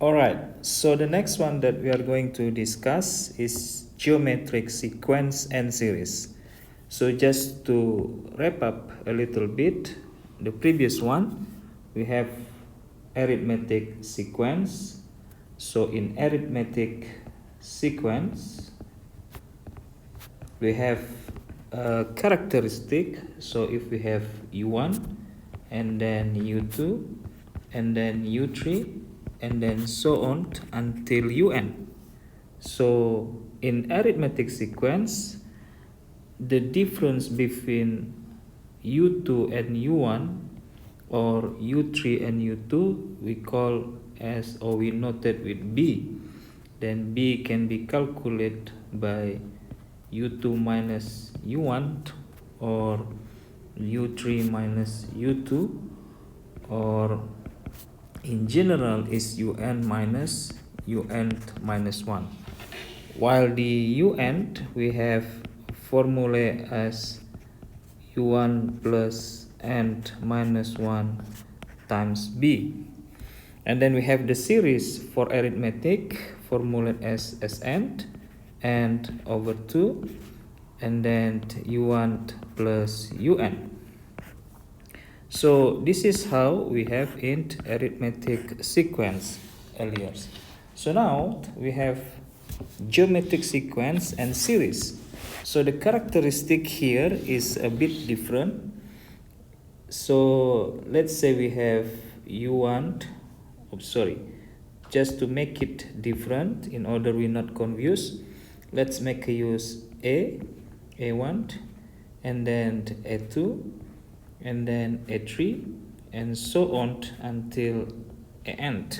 Alright, so the next one that we are going to discuss is geometric sequence and series. So just to wrap up a little bit, the previous one, we have arithmetic sequence. So in arithmetic sequence, we have a characteristic. So if we have U1 and then U2 and then U3 and then so on until UN. So in arithmetic sequence, the difference between U2 and U1 or U3 and U2 we call as, or we noted with B. Then B can be calculated by U2 minus U1 or U3 minus U2, or in general is UN minus UN minus 1. While the UN we have formula as U1 plus N minus 1 times B. And then we have the series for arithmetic formula as Sn and over 2 and then U1 plus UN. So this is how we have in arithmetic sequence earlier. So now we have geometric sequence and series. So the characteristic here is a bit different. So let's say we have U1, just to make it different in order we're not confused, let's make a use A1 and then A2 and then A3 and so on until An.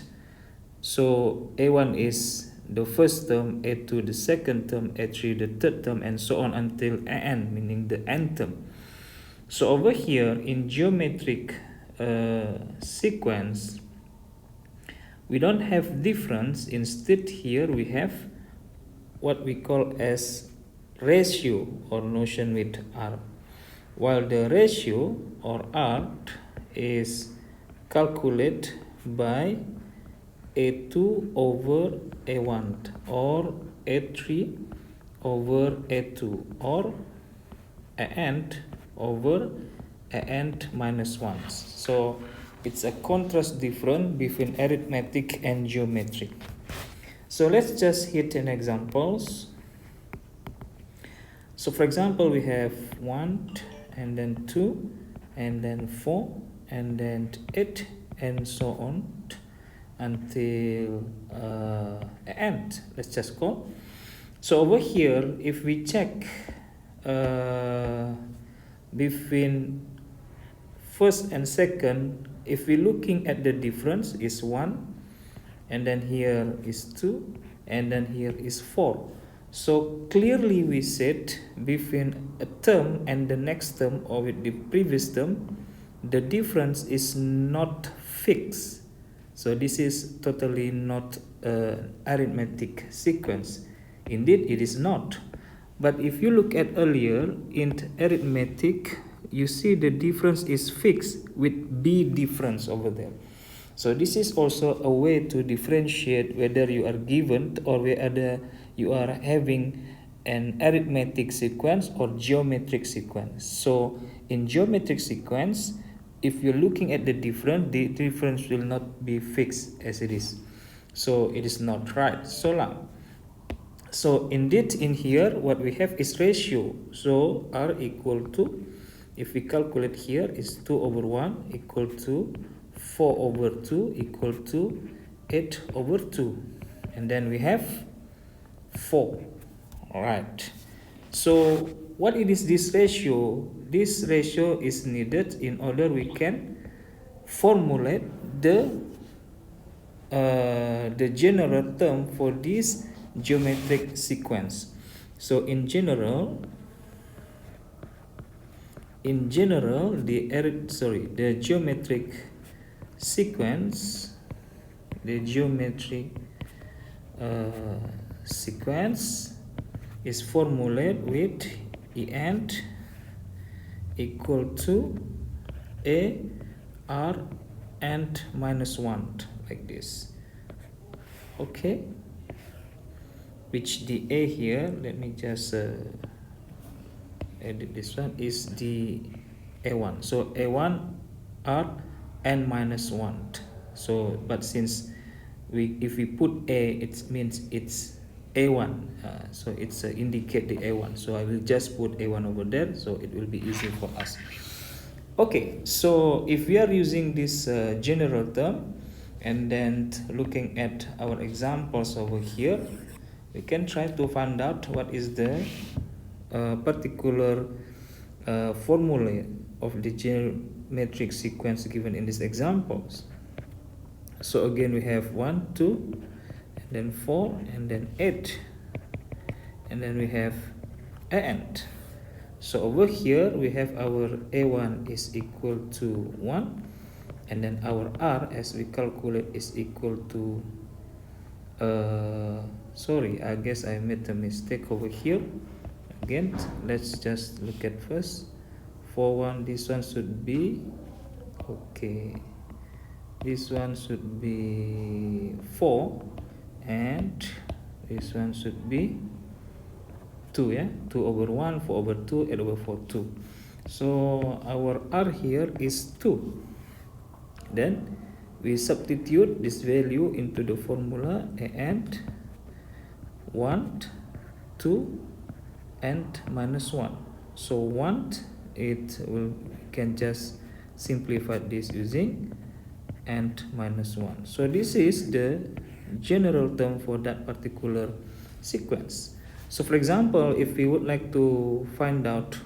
So A1 is the first term, A2 the second term, A3 the third term, and so on until An, meaning the nth term. So over here in geometric sequence, we don't have difference. Instead here we have what we call as ratio or notion with R. While the ratio or R is calculated by A2 over A1 or A3 over A2 or An over An minus 1. So it's a contrast difference between arithmetic and geometric. So let's just hit an examples. So for example, we have 1 and then 2 and then 4 and then 8 and so on until end. Let's just go. So over here, if we check between first and second, if we're looking at the difference is 1 and then here is 2 and then here is 4. So clearly we said between a term and the next term or with the previous term, the difference is not fixed. So this is totally not arithmetic sequence. Indeed, it is not. But if you look at earlier in arithmetic, you see the difference is fixed with B difference over there. So this is also a way to differentiate whether you are given or whether you are having an arithmetic sequence or geometric sequence. So in geometric sequence, if you're looking at the difference will not be fixed as it is. So it is not right. So indeed in here what we have is ratio. So R equal to, if we calculate here, is 2 over 1 equal to 4 over 2 equal to 8 over 2. And then we have 4. Alright. So what it is this ratio? This ratio is needed in order we can formulate the general term for this geometric sequence. So in general the geometric sequence, sequence is formulated with En equal to A R and minus 1 like this. Okay, which the a here, let me just edit this one, is the a1. So a1 are n minus 1. So but since if we put a, it means it's a1, so it's indicate the a1, so I will just put a1 over there, so it will be easy for us. Okay, so if we are using this general term and then looking at our examples over here, we can try to find out what is the particular formula of the geometric sequence given in these examples. So again we have 1, 2, and then 4, and then 8, and then we have and. So over here we have our a1 is equal to 1, and then our r as we calculate is equal to sorry, I guess I made a mistake over here. Again, let's just look at first. For 1, this one should be okay, this one should be 4, and this one should be 2, yeah, 2 over 1, 4 over 2, 8 over 4, 2. So our r here is 2. Then we substitute this value into the formula, and 1, 2, and minus 1. So 1, it will, can just simplify this using and minus 1. So this is the general term for that particular sequence. So for example, if we would like to find out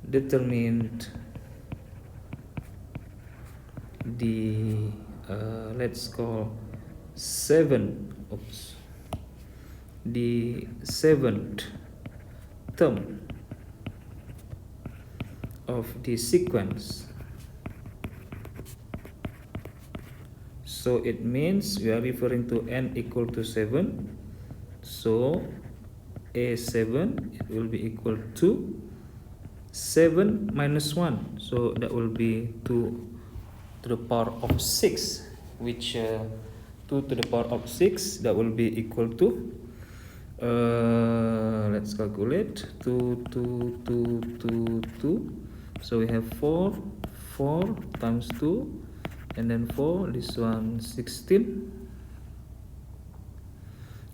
determine the let's call 7, oops, the 7th term of the sequence. So it means we are referring to n equal to 7. So a7, it will be equal to 7 minus 1. So that will be 2 to the power of 6, which 2 to the power of 6, that will be equal to let's calculate 2, 2, 2, 2, 2. So we have 4 times 2, and then 4, this one 16,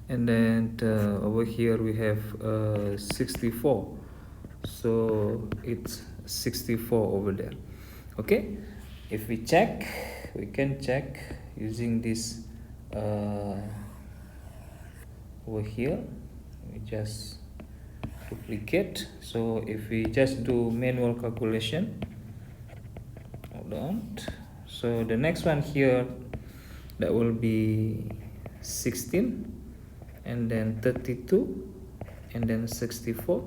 and then over here we have 64. So it's 64 over there. Okay, if we check, we can check using this over here. We just duplicate. So if we just do manual calculation, hold on. So the next one here, that will be 16, and then 32, and then 64,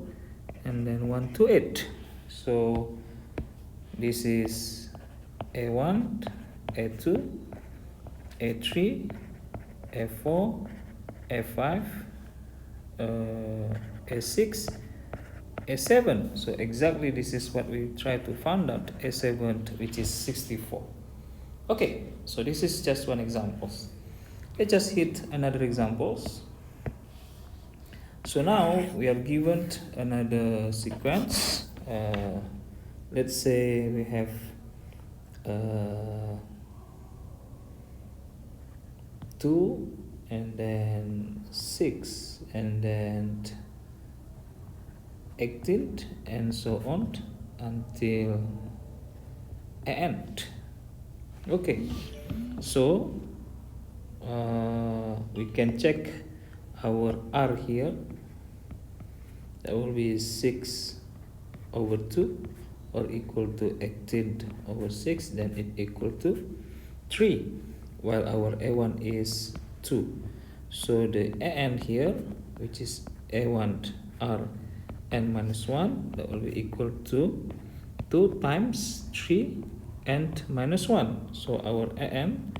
and then 128. So this is a1, a2, a3, a4, a5, a6, a7. So exactly this is what we try to find out, a7, which is 64. Okay, so this is just one example. Let's just hit another examples. So now we are given another sequence. Let's say we have 2, and then 6, and then 18, and so on until end. Okay, so we can check our r here. That will be 6 over 2, or equal to 18 over 6, then it equal to 3, while our a1 is 2. So the an here, which is a1 r n minus 1, that will be equal to 2 times 3 and minus 1. So our an,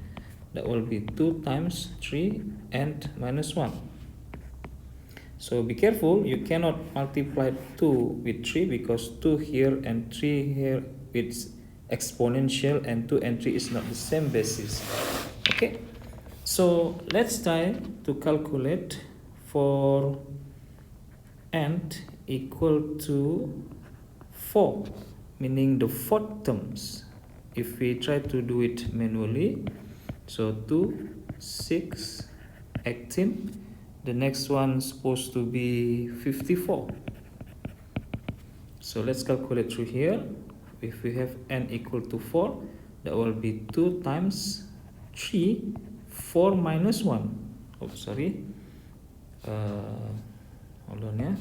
that will be 2 times 3 and minus 1. So be careful, you cannot multiply 2 with 3, because 2 here and 3 here, it's exponential, and 2 and 3 is not the same basis. Okay, So let's try to calculate for n equal to 4, meaning the fourth terms. If we try to do it manually, so 2, 6, 18, the next one is supposed to be 54. So let's calculate through here. If we have n equal to 4, that will be 2 times 3, 4 minus 1. Oh, sorry. Hold on, yeah.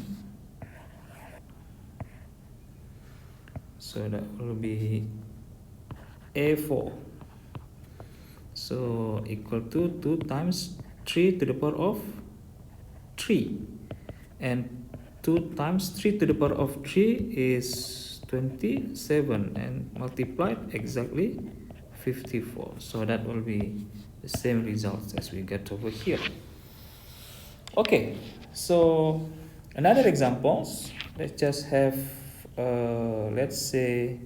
So that will be A4. So equal to 2 times 3 to the power of 3. And 2 times 3 to the power of 3 is 27, and multiplied exactly 54. So that will be the same results as we get over here. Okay, so another examples, let's just have let's say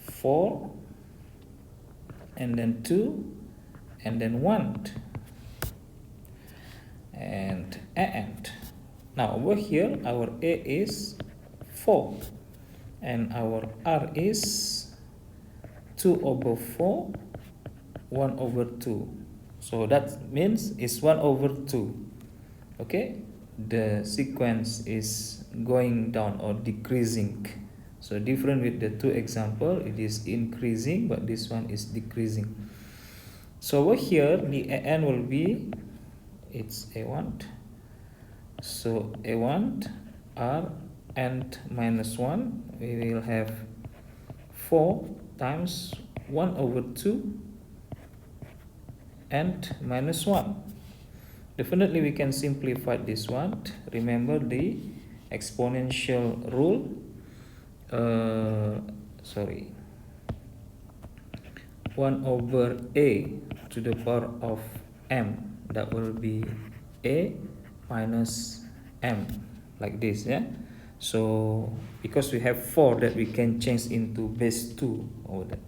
4 and then 2 and then 1 and. Now over here our A is 4 and our R is 2 over 4, 1 over 2. So that means it's 1 over 2. Okay, the sequence is going down or decreasing. So different with the two example, it is increasing, but this one is decreasing. So over here the AN will be, it's A1. So A1 R and minus 1, we will have 4 times 1 over 2 and minus 1. Definitely we can simplify this one. Remember the exponential rule. 1 over A to the power of M, that will be A minus M, like this, yeah. So because we have 4, that we can change into base 2 over that.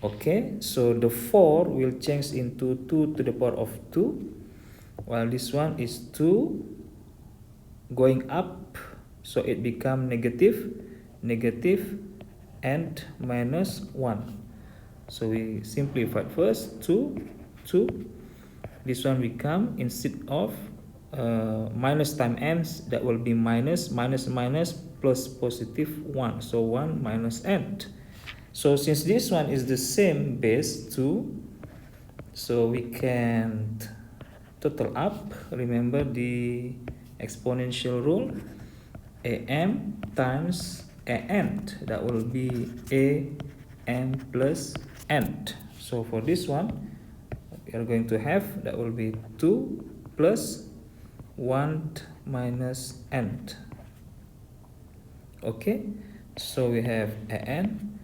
Okay, so the 4 will change into 2 to the power of 2, while this one is 2 going up, so it become negative and minus 1. So we simplified first, 2, this one become, instead of minus times n, that will be minus plus positive 1, so 1 minus n. So since this one is the same base 2, so we can total up. Remember the exponential rule, am times an, that will be am plus n. So for this one we are going to have, that will be 2 plus 1 minus n. Okay, so we have an,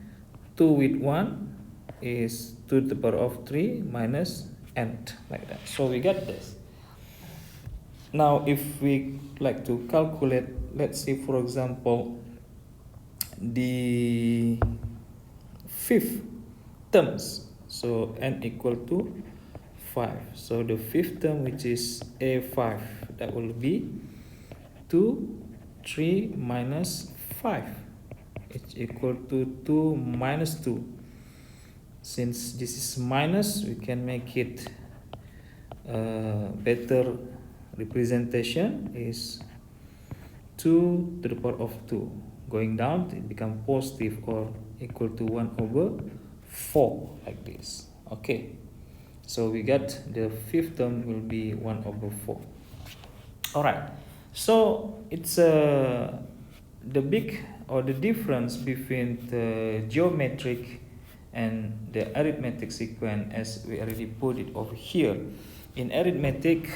2 with 1 is 2 to the power of 3 minus n, like that. So we get this. Now if we like to calculate, let's say for example the fifth terms, so n equal to 5. So the fifth term, which is A5, that will be 2, 3 minus 5. It's equal to 2 minus 2. Since this is minus, we can make it better representation is 2 to the power of 2. Going down, it becomes positive or equal to 1 over 4, like this. Okay, so we got the fifth term will be 1 over 4. All right, so it's the big or the difference between the geometric and the arithmetic sequence, as we already put it over here. In arithmetic,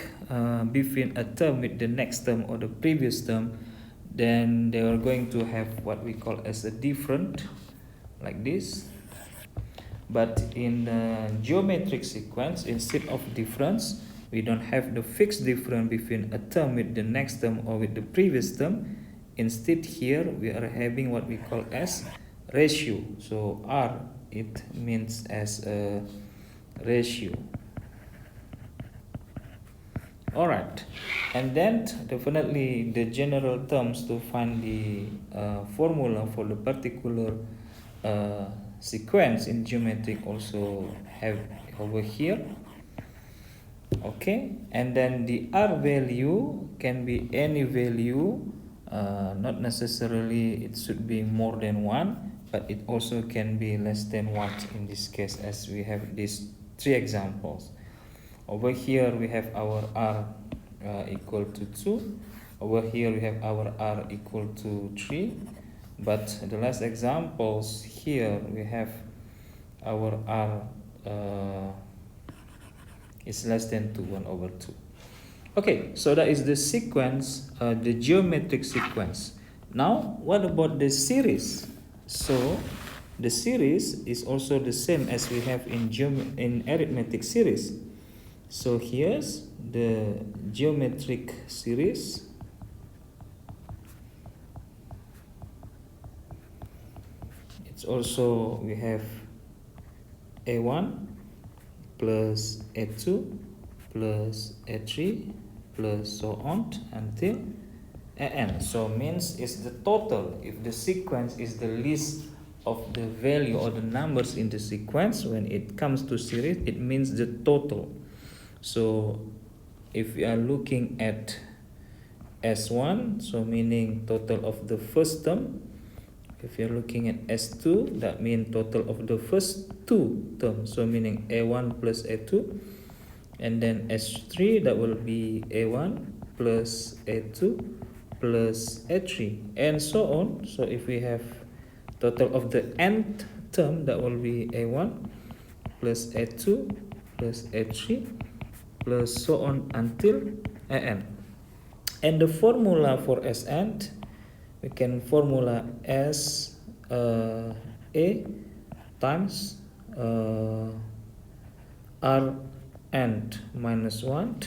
between a term with the next term or the previous term, then they are going to have what we call as a different, like this. But in the geometric sequence, instead of difference, we don't have the fixed difference between a term with the next term or with the previous term. Instead here we are having what we call as ratio. So R, it means as a ratio. Alright, and then definitely the general terms to find the formula for the particular uh, sequence in geometric also have over here. Okay, and then the R value can be any value, not necessarily it should be more than 1, but it also can be less than 1 in this case, as we have these 3 examples. Over here we have our R equal to 2. Over here we have our R equal to 3. But the last examples here we have our R is less than 2, 1/2. Okay, so that is the sequence, the geometric sequence. Now, what about the series? So, the series is also the same as we have in arithmetic series. So here's the geometric series. It's also, we have A1 plus A2 plus A3 plus so on until AN. So means it's the total. If the sequence is the list of the value or the numbers in the sequence, when it comes to series, it means the total. So if we are looking at S1, so meaning total of the first term. If you're looking at S2, that means total of the first 2 terms, so meaning A1 plus A2. And then S3, that will be A1 plus A2 plus A3, and so on. So if we have total of the nth term, that will be A1 plus A2 plus A3 plus so on until AN. And the formula for Sn, we can formula as A times R n minus 1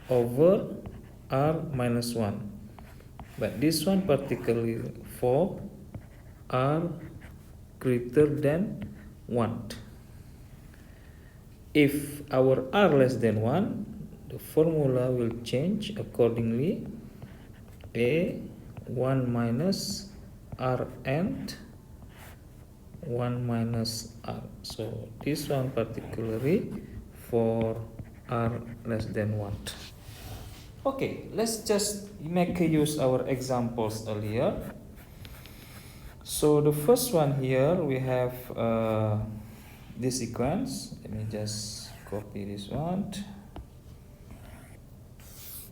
over R minus 1. But this one particularly for R greater than 1. If our R less than 1, the formula will change accordingly. A 1 minus R and 1 minus R. So this one particularly for R less than 1. Okay, let's just make use our examples earlier. So the first one here we have this sequence. Let me just copy this one.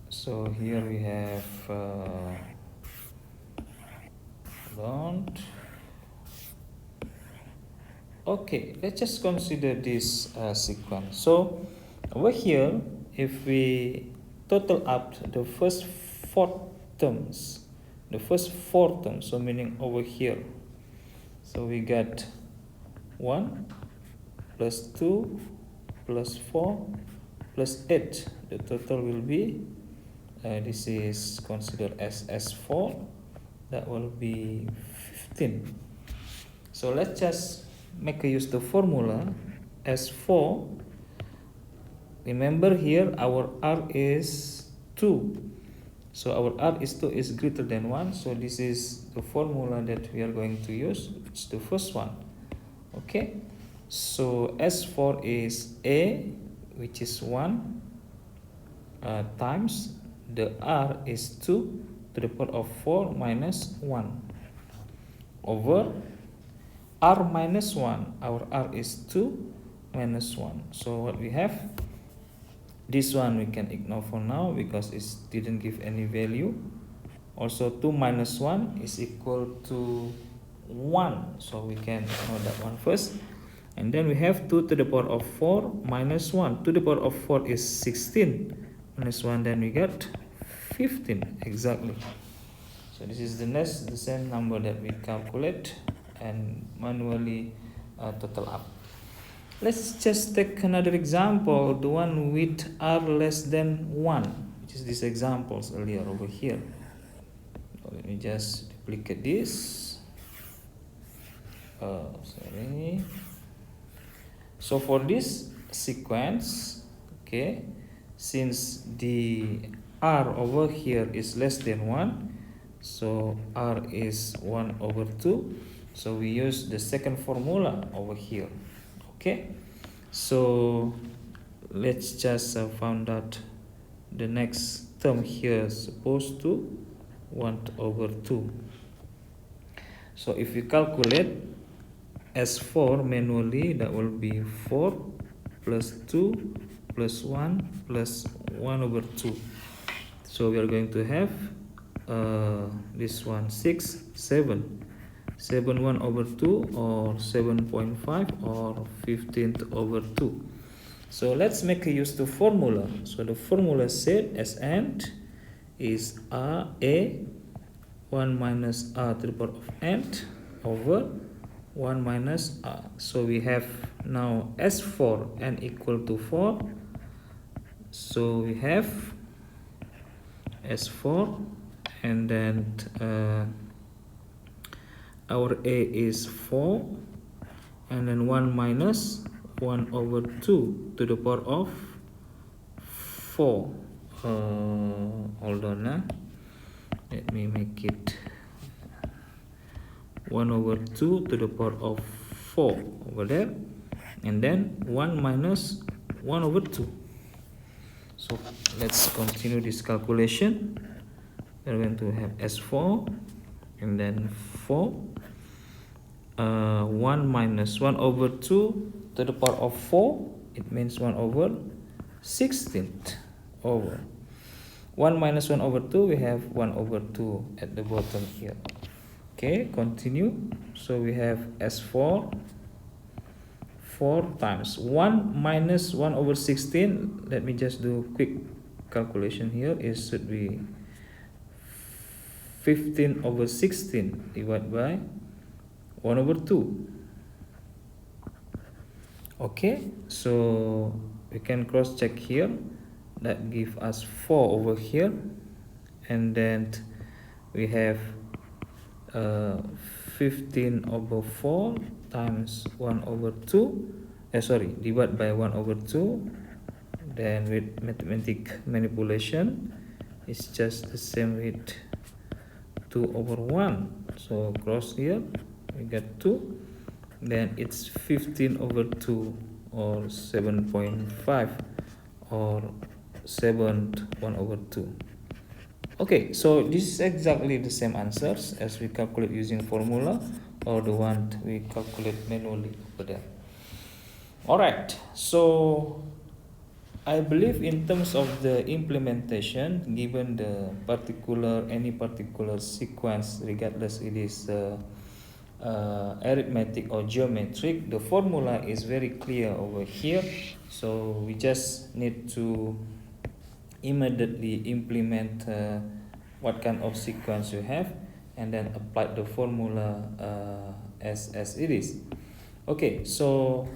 So here we have okay, let's just consider this sequence. So over here, if we total up the first 4 terms, so meaning over here, so we get 1 plus 2 plus 4 plus 8. The total will be this is considered as S4, that will be 15. So let's just make use the formula S4. Remember here our R is 2. So our R is 2 is greater than 1. So this is the formula that we are going to use. It's the first one. Okay. So S4 is A, which is 1, times the R is 2 to the power of 4 minus 1 over R minus 1. Our R is 2 minus 1. So what we have, this one we can ignore for now because it didn't give any value. Also 2 minus 1 is equal to 1. So we can ignore that one first. And then we have 2 to the power of 4 minus 1. 2 to the power of 4 is 16. Minus 1, then we get 15 exactly. So this is the same number that we calculate and manually total up. Let's just take another example, the one with R less than 1, which is these examples earlier over here. So let me just duplicate this. So for this sequence, okay, since the r over here is less than 1, so r is 1 over 2, so we use the second formula over here. Okay, so let's just find out the next term here, supposed to 1 over 2. So if we calculate S4 manually, that will be 4 plus 2 plus 1 plus 1 over 2. So we are going to have this one 6, 7. 7 1 over 2 or 7.5 or 15th over 2. So let's make a use to formula. So the formula said Sn is A 1 minus r to the power of n over 1 minus r. So we have now S4 n equal to 4. So we have S4 and then our A is 4 and then 1 minus 1 over 2 to the power of 4. Hold on, let me make it 1 over 2 to the power of 4 over there, and then 1 minus 1 over 2. So let's continue this calculation. We're going to have S4 and then 4, 1 minus 1 over 2 to the power of 4, it means 1 over 16th over 1 minus 1 over 2, we have 1 over 2 at the bottom here. Okay, continue. So we have S4 4 times 1 minus 1 over 16. Let me just do quick calculation here. It should be 15 over 16 divided by 1 over 2. Okay, so we can cross check here. That gives us 4 over here, and then we have 15 over 4 times 1 over 2, divide by 1 over 2. Then with mathematical manipulation, it's just the same with 2 over 1. So cross here, we get 2. Then it's 15 over 2 or 7.5 or 1 over 2. Okay, so this is exactly the same answers as we calculate using formula or the one we calculate manually over there. Alright, so I believe in terms of the implementation, given the any particular sequence, regardless it is arithmetic or geometric, the formula is very clear over here. So we just need to immediately implement what kind of sequence you have and then apply the formula as it is. Okay, so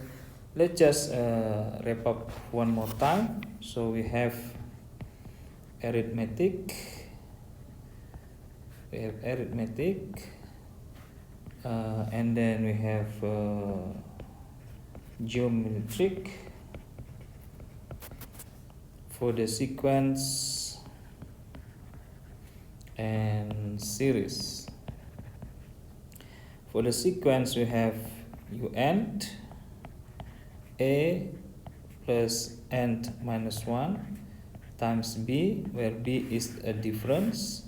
let's just wrap up one more time. So we have arithmetic, and then we have geometric for the sequence and series. For the sequence we have un a plus n minus 1 times b, where b is a difference,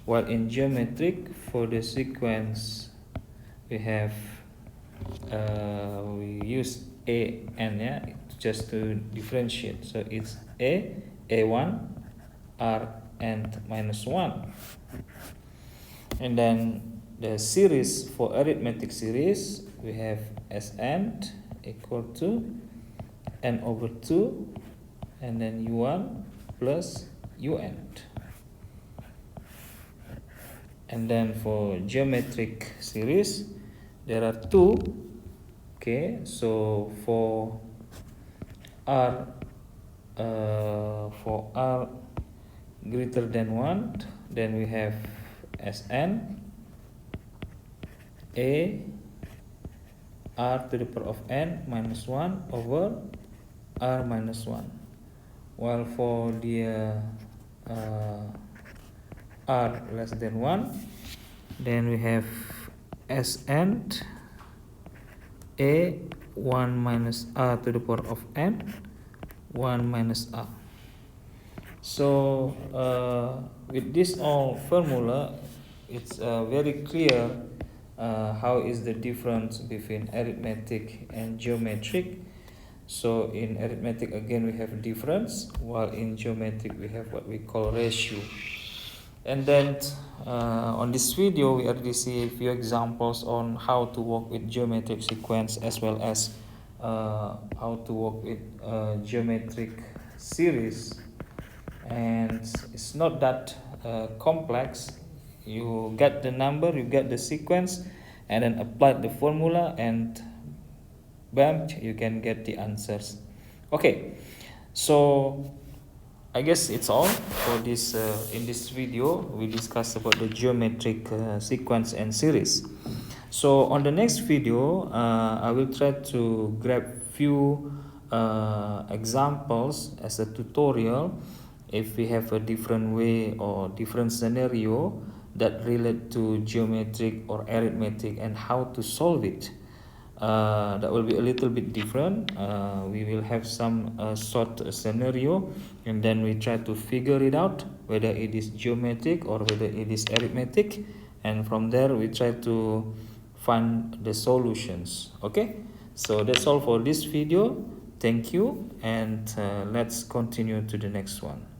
while in geometric for the sequence we have we use a n, just to differentiate. So it's a1 r n minus 1. And then the series, for arithmetic series, we have Sn equal to n over 2 and then u1 plus un. And then for geometric series, there are 2. Okay, so for r greater than 1, then we have Sn a r to the power of n minus 1 over r minus 1, while for the r less than 1, then we have s and a 1 minus r to the power of n 1 minus r. So with this all formula, it's very clear how is the difference between arithmetic and geometric. So in arithmetic again we have difference, while in geometric we have what we call ratio. And then on this video we already see a few examples on how to work with geometric sequence, as well as how to work with geometric series. And it's not that complex. You get the number, you get the sequence, and then apply the formula, and bam, you can get the answers. Okay, so I guess it's all for this. In this video we discussed about the geometric sequence and series. So on the next video I will try to grab few examples as a tutorial if we have a different way or different scenario that relate to geometric or arithmetic, and how to solve it. That will be a little bit different. We will have some short scenario, and then we try to figure it out whether it is geometric or whether it is arithmetic, and from there we try to find the solutions. Okay, so that's all for this video. Thank you, and let's continue to the next one.